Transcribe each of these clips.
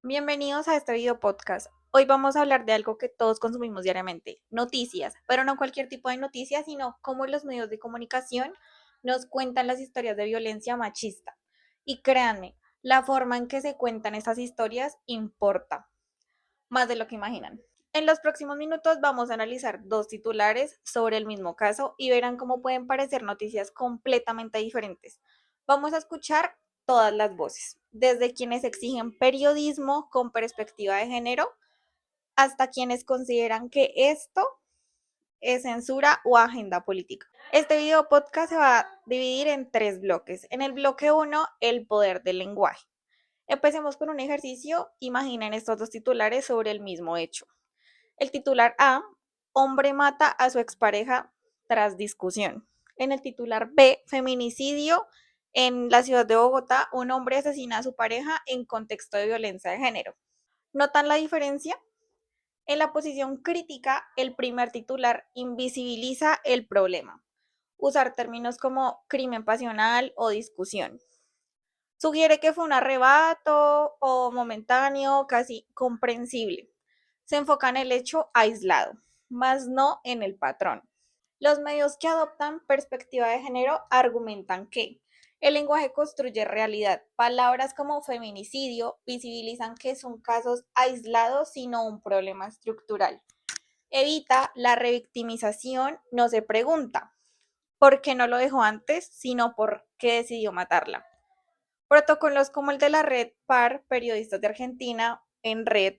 Bienvenidos a este video podcast. Hoy vamos a hablar de algo que todos consumimos diariamente, noticias, pero no cualquier tipo de noticias, sino cómo los medios de comunicación nos cuentan las historias de violencia machista. Y créanme, la forma en que se cuentan esas historias importa más de lo que imaginan. En los próximos minutos vamos a analizar dos titulares sobre el mismo caso y verán cómo pueden parecer noticias completamente diferentes. Vamos a escuchar todas las voces, desde quienes exigen periodismo con perspectiva de género hasta quienes consideran que esto es censura o agenda política. Este video podcast se va a dividir en tres bloques. En el bloque uno, el poder del lenguaje. Empecemos con un ejercicio. Imaginen estos dos titulares sobre el mismo hecho. El titular A, hombre mata a su expareja tras discusión. En el titular B, feminicidio en la ciudad de Bogotá, un hombre asesina a su pareja en contexto de violencia de género. ¿Notan la diferencia? En la posición crítica, el primer titular invisibiliza el problema. Usar términos como crimen pasional o discusión. Sugiere que fue un arrebato o momentáneo, casi comprensible. Se enfoca en el hecho aislado, más no en el patrón. Los medios que adoptan perspectiva de género argumentan que el lenguaje construye realidad. Palabras como feminicidio visibilizan que son casos aislados, sino un problema estructural. Evita la revictimización, no se pregunta por qué no lo dejó antes, sino por qué decidió matarla. Protocolos como el de la Red PAR, Periodistas de Argentina en Red,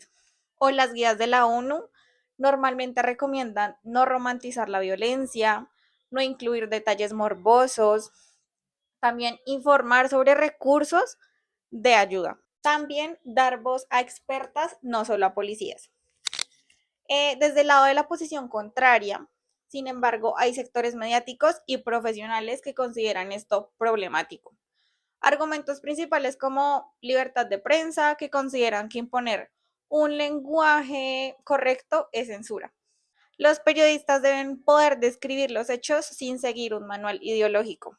o las guías de la ONU normalmente recomiendan no romantizar la violencia, no incluir detalles morbosos, también informar sobre recursos de ayuda. También dar voz a expertas, no solo a policías. Desde el lado de la posición contraria, sin embargo, hay sectores mediáticos y profesionales que consideran esto problemático. Argumentos principales como libertad de prensa, que consideran que imponer un lenguaje correcto es censura. Los periodistas deben poder describir los hechos sin seguir un manual ideológico.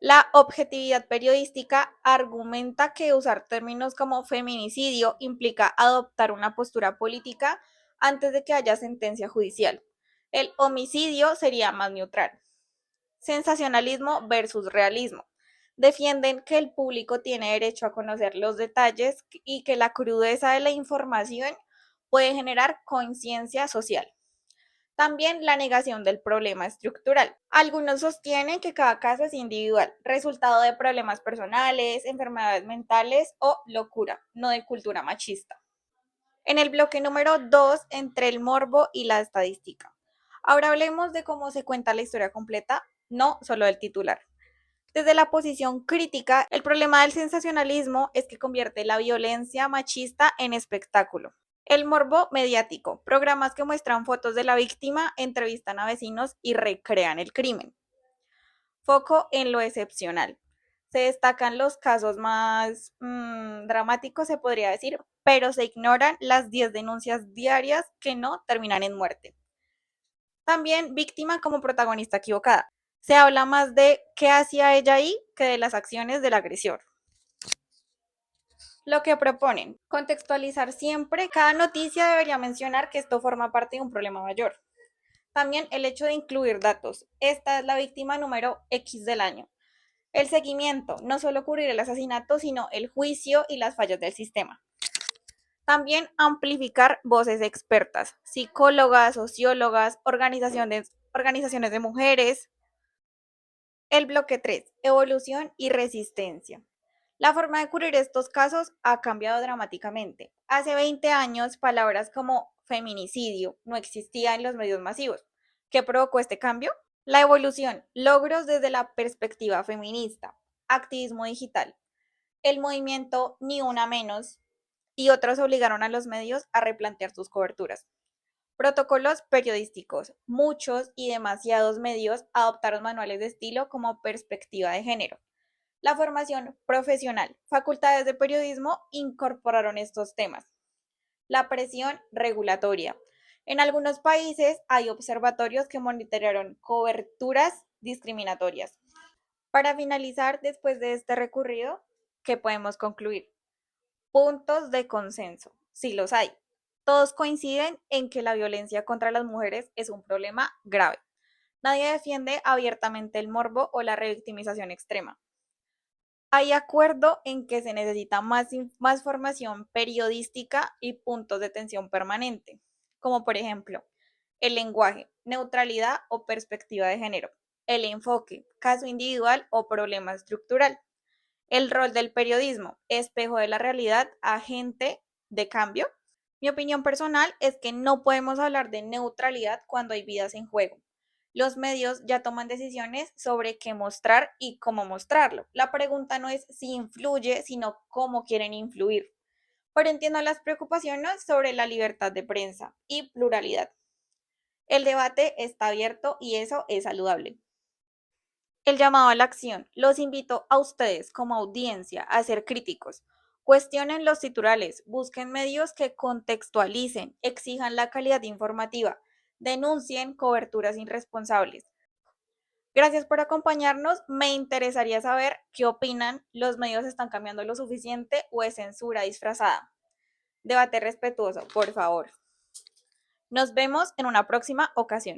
La objetividad periodística argumenta que usar términos como feminicidio implica adoptar una postura política antes de que haya sentencia judicial. El homicidio sería más neutral. Sensacionalismo versus realismo. Defienden que el público tiene derecho a conocer los detalles y que la crudeza de la información puede generar conciencia social. También la negación del problema estructural. Algunos sostienen que cada caso es individual, resultado de problemas personales, enfermedades mentales o locura, no de cultura machista. En el bloque número 2, entre el morbo y la estadística. Ahora hablemos de cómo se cuenta la historia completa, no solo del titular. Desde la posición crítica, el problema del sensacionalismo es que convierte la violencia machista en espectáculo. El morbo mediático, programas que muestran fotos de la víctima, entrevistan a vecinos y recrean el crimen. Foco en lo excepcional. Se destacan los casos más dramáticos, se podría decir, pero se ignoran las 10 denuncias diarias que no terminan en muerte. También víctima como protagonista equivocada. Se habla más de qué hacía ella ahí que de las acciones del agresor. Lo que proponen, contextualizar siempre, cada noticia debería mencionar que esto forma parte de un problema mayor. También el hecho de incluir datos. Esta es la víctima número X del año. El seguimiento, no solo cubrir el asesinato, sino el juicio y las fallas del sistema. También amplificar voces expertas, psicólogas, sociólogas, organizaciones de mujeres. El bloque 3, evolución y resistencia. La forma de cubrir estos casos ha cambiado dramáticamente. Hace 20 años, palabras como feminicidio no existían en los medios masivos. ¿Qué provocó este cambio? La evolución, logros desde la perspectiva feminista, activismo digital, el movimiento Ni Una Menos y otros obligaron a los medios a replantear sus coberturas. Protocolos periodísticos. Muchos y demasiados medios adoptaron manuales de estilo como perspectiva de género. La formación profesional. Facultades de periodismo incorporaron estos temas. La presión regulatoria. En algunos países hay observatorios que monitorearon coberturas discriminatorias. Para finalizar, después de este recorrido, ¿qué podemos concluir? Puntos de consenso, sí los hay. Todos coinciden en que la violencia contra las mujeres es un problema grave. Nadie defiende abiertamente el morbo o la revictimización extrema. Hay acuerdo en que se necesita más formación periodística y puntos de tensión permanente, como por ejemplo el lenguaje, neutralidad o perspectiva de género, el enfoque, caso individual o problema estructural, el rol del periodismo, espejo de la realidad, agente de cambio. Mi opinión personal es que no podemos hablar de neutralidad cuando hay vidas en juego. Los medios ya toman decisiones sobre qué mostrar y cómo mostrarlo. La pregunta no es si influye, sino cómo quieren influir. Pero entiendo las preocupaciones sobre la libertad de prensa y pluralidad. El debate está abierto y eso es saludable. El llamado a la acción. Los invito a ustedes como audiencia a ser críticos. Cuestionen los titulares, busquen medios que contextualicen, exijan la calidad informativa, denuncien coberturas irresponsables. Gracias por acompañarnos. Me interesaría saber qué opinan. ¿Los medios están cambiando lo suficiente o es censura disfrazada? Debate respetuoso, por favor. Nos vemos en una próxima ocasión.